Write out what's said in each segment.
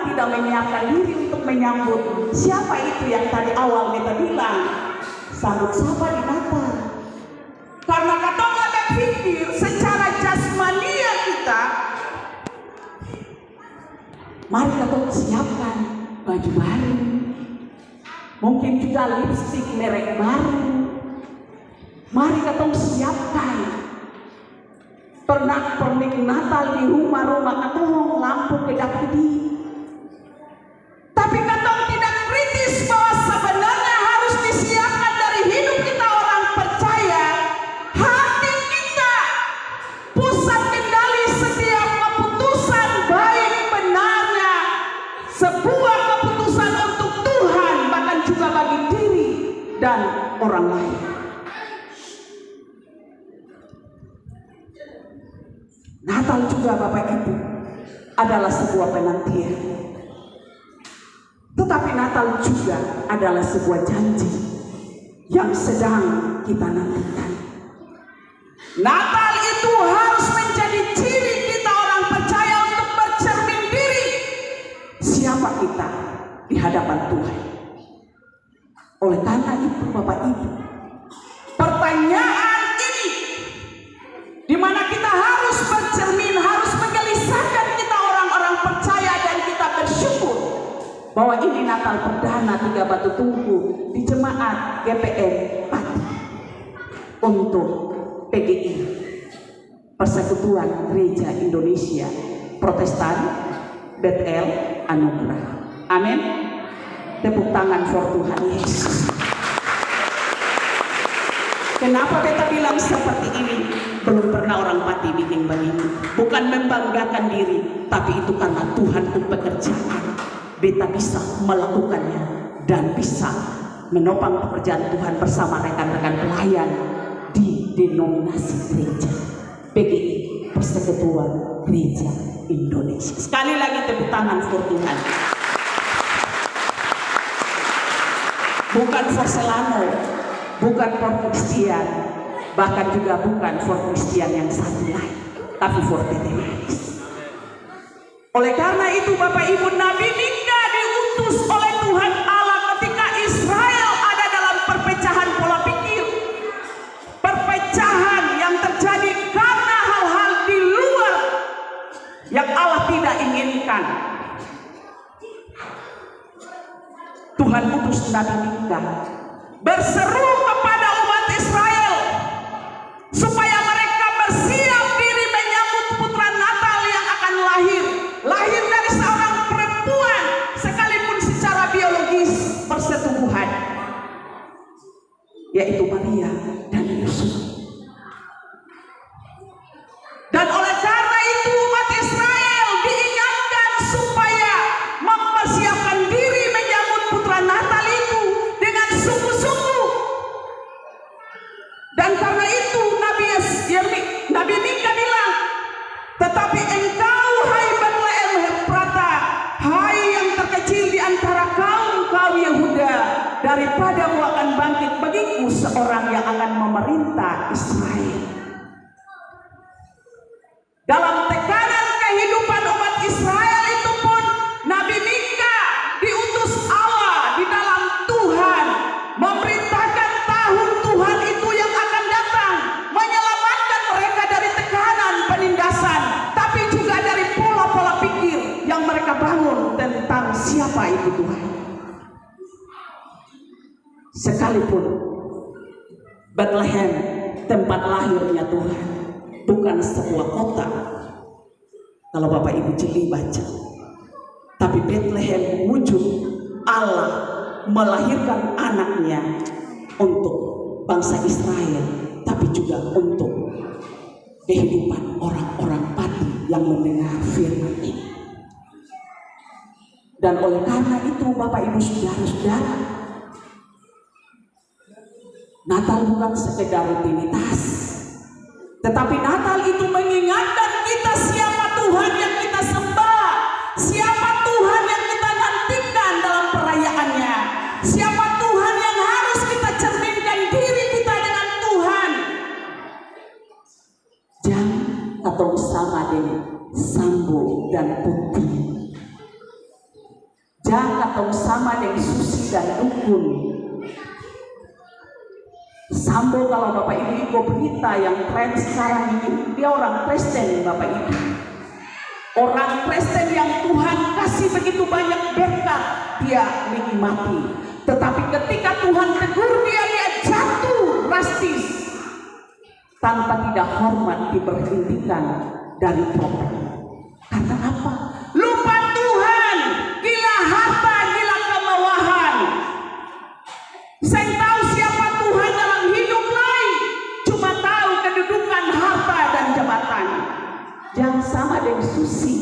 orang tidak menyiapkan diri untuk menyambut siapa itu yang tadi awal kita bilang sambut sapa di Natal. Karena kita nggak berpikir secara jasmania kita, mari kita siapkan baju baru, mungkin juga lipstik merek baru. Mari kita siapkan pernak-pernik Natal di rumah-rumah katong, lampu kedap-kedip. Tapi katong tidak kritis bahwa sebenarnya harus disiapkan dari hidup kita orang percaya. Hati kita, pusat kendali setiap keputusan baik benarnya, sebuah keputusan untuk Tuhan, bahkan juga bagi diri dan orang lain. Natal juga Bapak Ibu adalah sebuah penantian. Tetapi Natal juga adalah sebuah janji yang sedang kita nantikan. Natal itu harus menjadi ciri kita orang percaya untuk bercermin diri siapa kita di hadapan Tuhan. Oleh karena itu Bapak Ibu, pertanyaan ini di mana kita harus bercermin, harus menggelisahkan kita orang-orang percaya dan kita bersyukur bahwa ini Natal perdana 3 Batu Tunggu di Jemaat GPM Pati untuk PGI, Persekutuan Gereja Indonesia Protestan Betel Anugerah. Amin. Tepuk tangan for Tuhan Yesus. Kenapa beta bilang seperti ini? Belum pernah orang Pati bikin begini. Bukan membanggakan diri, tapi itu karena Tuhan untuk pekerjaan. Beta bisa melakukannya dan bisa menopang pekerjaan Tuhan bersama rekan-rekan pelayan di denominasi gereja PGI, Persekutuan Gereja Indonesia. Sekali lagi tepuk tangan for Tuhan. Bukan for Selano, bukan for Kristian, bahkan juga bukan for Kristian yang satu lain, tapi for TTMS. Oleh karena itu Bapak Ibu, Nabi Mika diutus oleh Tuhan Allah ketika Israel ada dalam perpecahan pola pikir, perpecahan yang terjadi karena hal-hal di luar yang Allah tidak inginkan. Tuhan utus Nabi Mika berseru kepada umat Israel supaya mereka bersiap diri menyambut putra Natal yang akan lahir dari seorang perempuan sekalipun secara biologis persetubuhan, yaitu Maria dan Yusuf. Dan oleh karena itu umat Israel diingatkan supaya mempersiapkan diri menyambut putra Natal itu dengan sungguh-sungguh. Dan karena itu Nabi Mika bilang, tetapi engkau hai Betlehem Efrata, hai yang terkecil di antara kaum Yehuda, daripadamu akan bangkit bagiku seorang yang akan memerintah Israel. Dalam tekanan kehidupan umat Israel itu pun Nabi Mika diutus Allah di dalam Tuhan memerintahkan tahun Tuhan itu yang akan datang, menyelamatkan mereka dari tekanan penindasan, tapi juga dari pola-pola pikir yang mereka bangun tentang siapa itu Tuhan. Sekalipun Bethlehem tempat lahirnya Tuhan bukan sebuah kota, kalau Bapak Ibu jeli baca, tapi Bethlehem wujud Allah melahirkan anaknya untuk bangsa Israel, tapi juga untuk kehidupan orang-orang Pati yang mendengar firman ini. Dan oleh karena itu Bapak Ibu saudara-saudara, Natal bukan sekedar rutinitas, tetapi Natal itu mengingatkan kita siapa Tuhan yang kita sembah, siapa Tuhan yang kita nantikan dalam perayaannya, siapa Tuhan yang harus kita cerminkan diri kita dengan Tuhan. Jangan atau sama dengan sambo dan putih. jangan tong sama dengan susi dan dukun. Sambo kalau Bapak Ibu ikut berita yang tren sekarang ini, dia orang Kristen Bapak Ibu. Orang Kristen yang Tuhan kasih begitu banyak berkat, dia nikmati. Tetapi ketika Tuhan tegur dia jatuh drastis. Tanpa tidak hormat diberhentikan dari program. Karena apa? Lupa Tuhan, gila harta, gila kemewahan. Saya tahu siapa Tuhan dalam hidup lain, cuma tahu kedudukan harta dan jabatan. Jangan sama dengan Susi,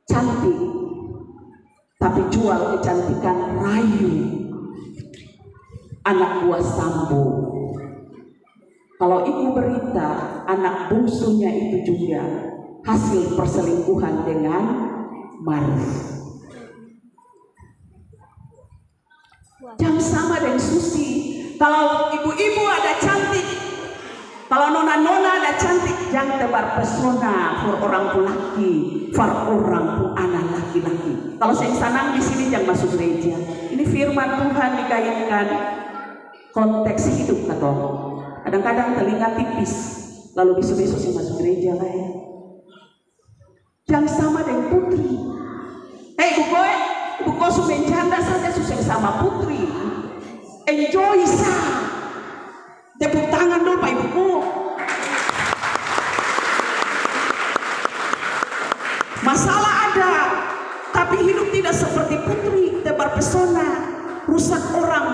cantik, tapi jual kecantikan rayu, anak buah Sambo. Kalau ibu berita, anak bungsunya itu juga hasil perselingkuhan dengan Maruf. Jangan sama dengan Susi. Kalau ibu-ibu ada cantik, kalau nona-nona ada cantik, jangan tebar pesona for orang pun laki, for orang pun anak laki-laki. Kalau saya senang di sini jangan masuk gereja. Ini firman Tuhan dikaitkan konteks hidup katong. Kadang-kadang telinga tipis, lalu besok-besok saya masuk gereja lah ya. Jangan sama dengan putri. Ibu kosu mencanda saja susah sama putri. Enjoy sah. Tepuk tangan dulu Pak Ibuku. Masalah ada, tapi hidup tidak seperti putri, tebar pesona, rusak orang,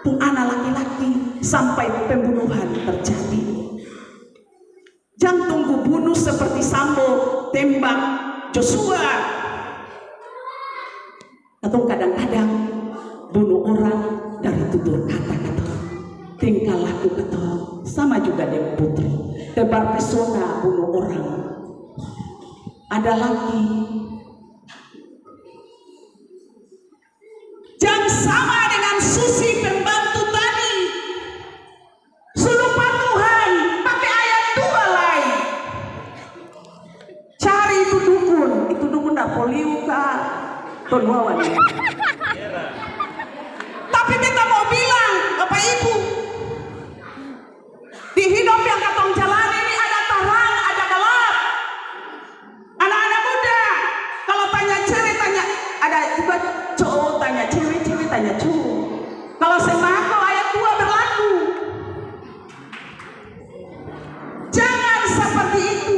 pun anak laki-laki, sampai pembunuhan terjadi. Jangan tunggu bunuh seperti Sambo tembak Joshua. Atau kadang-kadang bunuh orang dari tutur kata-kata, tingkah laku kata, sama juga dengan putri, tebar pesona bunuh orang. Ada lagi, jangan sama dengan Susi pembantu tadi. Selupa Tuhan, pakai ayat 2 lain. Cari itu dukun dah poliu kah? Tolwawan ya. Tapi kita mau bilang, Bapak Ibu, di hidup yang katong jalan ini ada terang, ada gelap. Anak-anak muda, kalau tanya cewek tanya, ada juga cowok tanya cewek, cewek tanya cowok. Kalau sembako ayat 2 berlaku. Jangan seperti itu.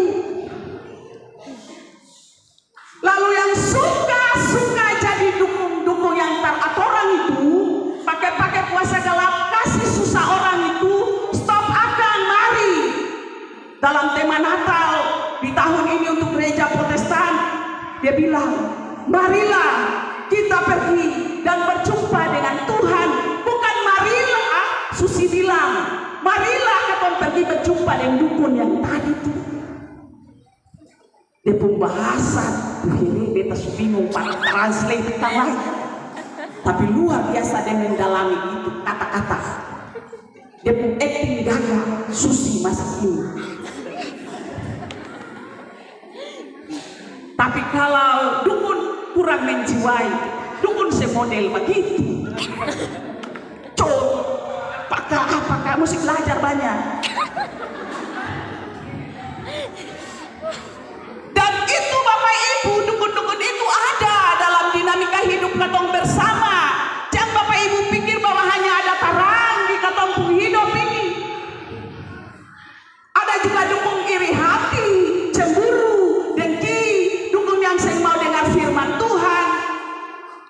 Lalu yang suka jadi dukung yang teratoran itu, pakai puasa gelap, kasih susah orang itu, stop akan mari. Dalam tema Natal di tahun ini untuk gereja Protestan, dia bilang, marilah kita pergi dan berjumpa dengan Tuhan. Bukan marilah, Susi bilang, marilah kita pergi berjumpa dengan dukun yang tadi itu. Dia pembahasan ini beta bingung Pak translate lain, tapi luar biasa dia mendalami itu kata-kata. Dia pun acting gagah, Susi masih ini. Tapi kalau dukun kurang menjiwai, dukun semodel begitu. Pakai musik belajar banyak. Dan itu Bapak Ibu, dukun-dukun itu ada dalam dinamika hidup katong bersama. Jangan Bapak Ibu pikir bahwa hanya ada terang di katong hidup ini. Ada juga dukun iri hati, cemburu, dengki, dukun yang saya mau dengar firman Tuhan.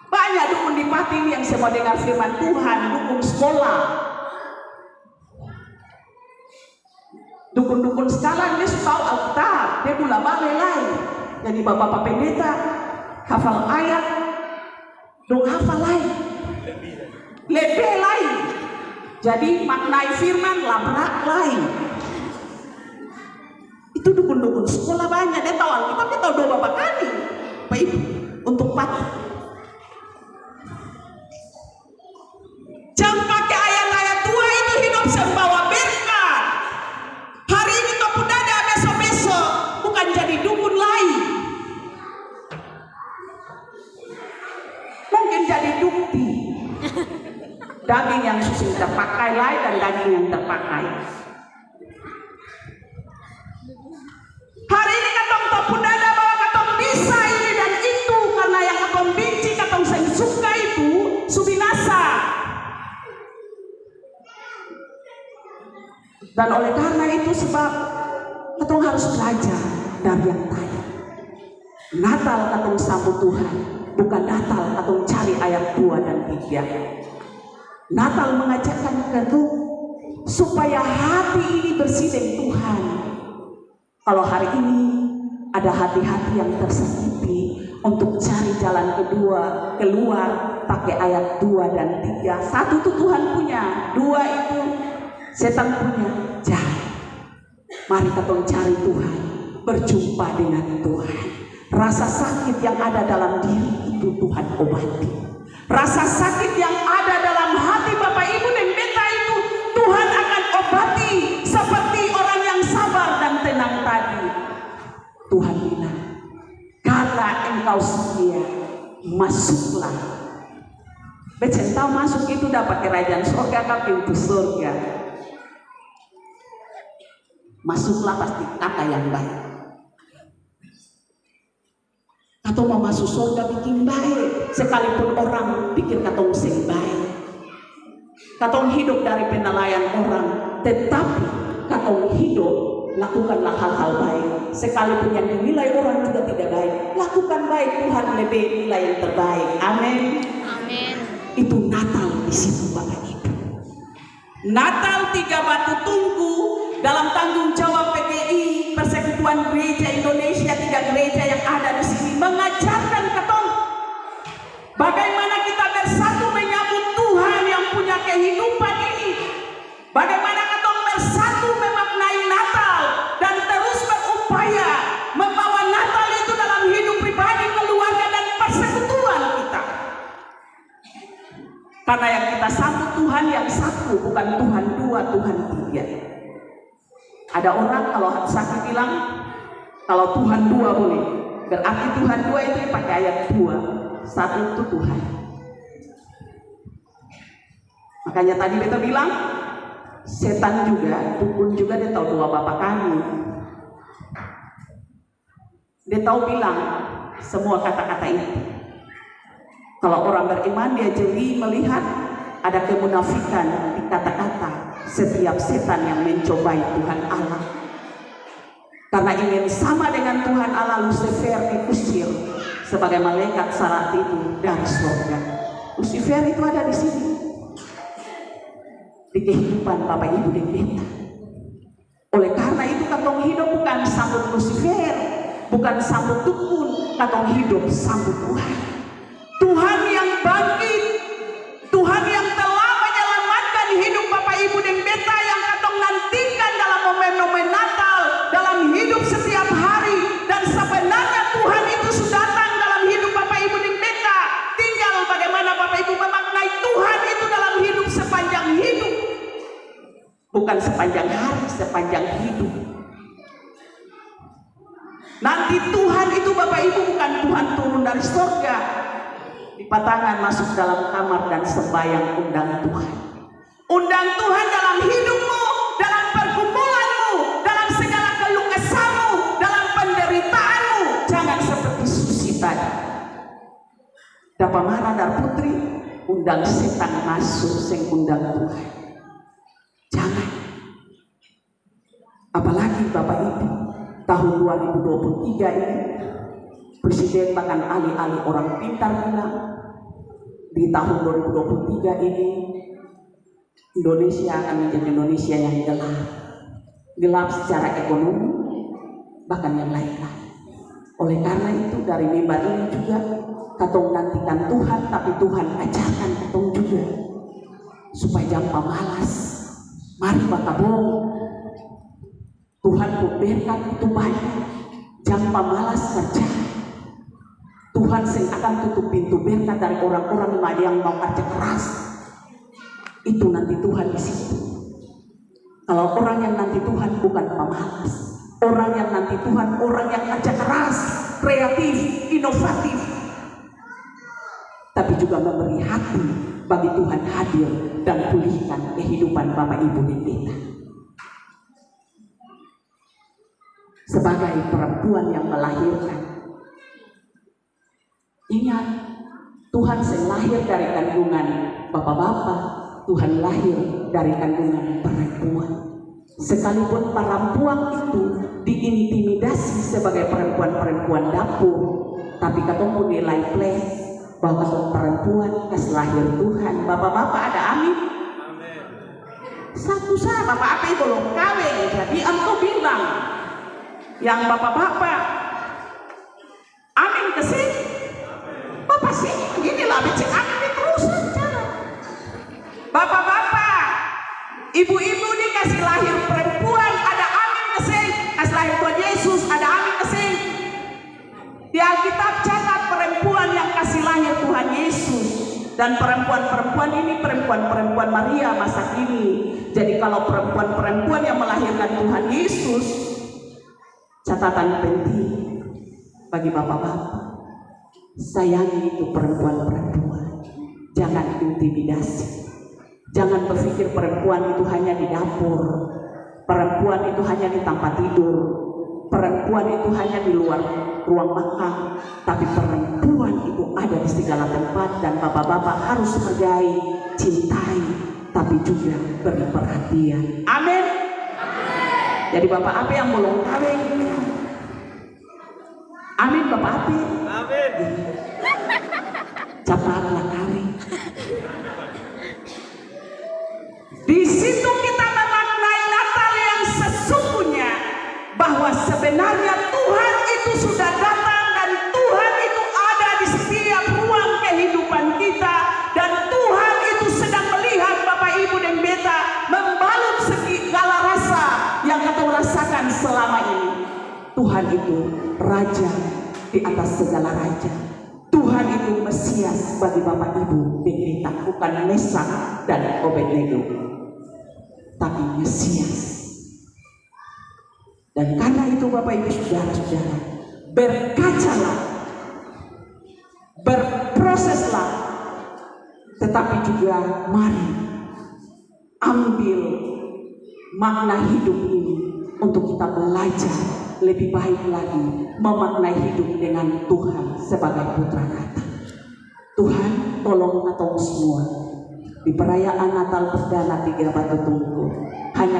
Banyak dukun di Pating yang saya mau dengar firman Tuhan, dukun sekolah. Dukun-dukun sekarang dia tahu Alkitab, dia gula balai lain. Jadi bapak-bapak pendeta hafal ayat, dong hafal lain, lebih lain. Jadi maknai firman labrak lain. Itu dukun-dukun sekolah banyak, dia tahu Alkitab, dia tahu 2 kali, Pak Ibu, untuk Pating. Jangan pakai ayat-ayat tua itu hidup sembawa berkat. Hari ini kau pudada, besok-besok bukan jadi dukun lain. jadi bukti. Daging yang sudah terpakai lain dan daging yang terpakai. Hari ini katong tak pudada bahwa katong bisa ini dan itu, karena yang katong benci, katong suka itu subinasa. Dan oleh karena itu sebab katong harus belajar dari yang tadi. Natal katong sambut Tuhan, bukan Natal katong cari ayat 2 dan 3. Natal mengajarkan katong supaya hati ini bersih dengan Tuhan. Kalau hari ini ada hati-hati yang tersakiti untuk cari jalan keluar pakai ayat 2 dan 3. 1 itu Tuhan punya, 2 itu setan punya. Jangan. Mari kita cari Tuhan, berjumpa dengan Tuhan. Rasa sakit yang ada dalam diri itu Tuhan obati. Rasa sakit yang ada dalam hati Bapak Ibu dan Beta itu Tuhan akan obati, seperti orang yang sabar dan tenang tadi. Tuhan bilang, karena engkau setia, masuklah. Becentau masuk itu dapat kerajaan surga ke pintu surga. Masuklah pasti kata yang baik. Atau mau masuk surga bikin baik, sekalipun orang pikir katong sing baik. Katong hidup dari penilaian orang, tetapi katong hidup lakukanlah hal-hal baik. Sekalipun yang dinilai orang juga tidak baik, lakukan baik, Tuhan lebih nilai yang terbaik. Amin. Amin. Itu Natal di situ Bapak Ibu. Natal 3 batu tunggu dalam tanggung jawab PGI Persekutuan Gereja Indonesia, 3 gereja yang ada di sini mengajarkan katong bagaimana kita bersatu menyambut Tuhan yang punya kehidupan ini. Bagaimana katong bersatu memaknai Natal dan terus berupaya membawa Natal itu dalam hidup pribadi, keluarga dan persekutuan kita. Karena yang kita sambut Tuhan yang satu, bukan Tuhan 2, Tuhan 3. Ada orang kalau sakit bilang kalau Tuhan 2 boleh, berarti Tuhan 2 itu pakai ayat 2, 1 itu Tuhan. Makanya tadi Beta bilang setan juga, dukun juga dia tahu 2 bapa kami. Dia tahu bilang semua kata-kata itu. Kalau orang beriman dia jeli melihat ada kemunafikan di kata-kata setiap setan yang mencobai Tuhan Allah. Karena ingin sama dengan Tuhan Allah, Lucifer diusir sebagai malaikat saat itu dari surga. Lucifer itu ada di sini, di kehidupan Bapak Ibu dan Beta. Oleh karena itu katong hidup bukan sambut Lucifer, bukan sambut dukun, katong hidup sambut Tuhan. Tuhan yang bangkit, Tuhan yang telah menyelamatkan hidup Bapak Ibu dan Beta yang katong nantikan dalam momen-momen Natal, dalam hidup setiap hari. Dan sebenarnya Tuhan itu sudah datang dalam hidup Bapak Ibu dan Beta. Tinggal bagaimana Bapak Ibu memaknai Tuhan itu dalam hidup sepanjang hidup. Bukan sepanjang hari, sepanjang hidup. Nanti Tuhan itu Bapak Ibu bukan Tuhan turun dari surga, di patangan masuk dalam kamar dan sembahyang, undang Tuhan. Undang Tuhan dalam hidupmu, dalam pergumulanmu, dalam segala keluh kesahmu, dalam penderitaanmu. Jangan seperti Susi tadi. Dapat marah dan putri, undang setan masuk, sing undang Tuhan. Jangan. Apalagi Bapak Ibu, tahun 2023 ini, Presiden bahkan alih-alih orang pintar bilang, di tahun 2023 ini Indonesia akan menjadi Indonesia yang gelap. Gelap secara ekonomi, bahkan yang lain-lain. Oleh karena itu dari mimbar ini juga katong nantikan Tuhan, tapi Tuhan ajarkan katong juga supaya jangan pemalas. Mari bakabong, Tuhan berberkat itu banyak, jangan pemalas kerja. Tuhan akan tutup pintu berkat dari orang-orang yang mau kerja keras. Itu nanti Tuhan di situ. Kalau orang yang nanti Tuhan bukan pemalas, orang yang nanti Tuhan orang yang kerja keras, kreatif, inovatif. tapi juga memberi hati bagi Tuhan hadir dan pulihkan kehidupan Bapak Ibu dan kita. Sebagai perempuan yang melahirkan, ingat, Tuhan lahir dari kandungan bapak-bapak, Tuhan lahir dari kandungan perempuan. Sekalipun perempuan itu diintimidasi sebagai perempuan-perempuan dapur, tapi katong pun nilai plus bahwa perempuan kas lahir Tuhan. Bapak-bapak ada amin? Satu saja bapak apa itu belum kawin, jadi engkau bilang yang bapak-bapak amin ke sini. Bapak sih gini lah, becek amin terus saja. Bapak-bapak, ibu-ibu dikasih lahir perempuan, ada amin ke sini. Kasih lahir Tuhan Yesus, ada amin ke sini. Di Alkitab catat perempuan yang kasih lahir Tuhan Yesus. Dan perempuan-perempuan ini perempuan-perempuan Maria masa kini. Jadi kalau perempuan-perempuan yang melahirkan Tuhan Yesus, catatan penting bagi bapak-bapak, sayangi itu perempuan-perempuan. Jangan intimidasi. Jangan berpikir perempuan itu hanya di dapur, perempuan itu hanya di tempat tidur, perempuan itu hanya di luar ruang makan, tapi perempuan itu ada di segala tempat. Dan bapak-bapak harus menghargai, cintai, tapi juga beri perhatian. Amin. Jadi bapak apa yang belum kawin? Amin bapak apa? Amin. Cepatlah kawin. Di situ kita memaknai Natal yang sesungguhnya, bahwa sebenarnya Tuhan itu sudah datang dan Tuhan itu ada di setiap ruang kehidupan kita, dan Tuhan itu sedang melihat Bapak Ibu dan Beta membalut segala rasa yang kita rasakan selama ini. Tuhan itu Raja di atas segala raja. Tuhan itu Mesias bagi Bapak Ibu dan Beta, bukan Mesak dan Obednego, tapi Mesias. Dan karena itu Bapak Ibu saudara-saudara, berkacalah, berproseslah, tetapi juga mari ambil makna hidup ini untuk kita belajar lebih baik lagi memaknai hidup dengan Tuhan sebagai putra kata. Tuhan tolong katong semua di perayaan Natal perdana 3 Batu Tunggu hanya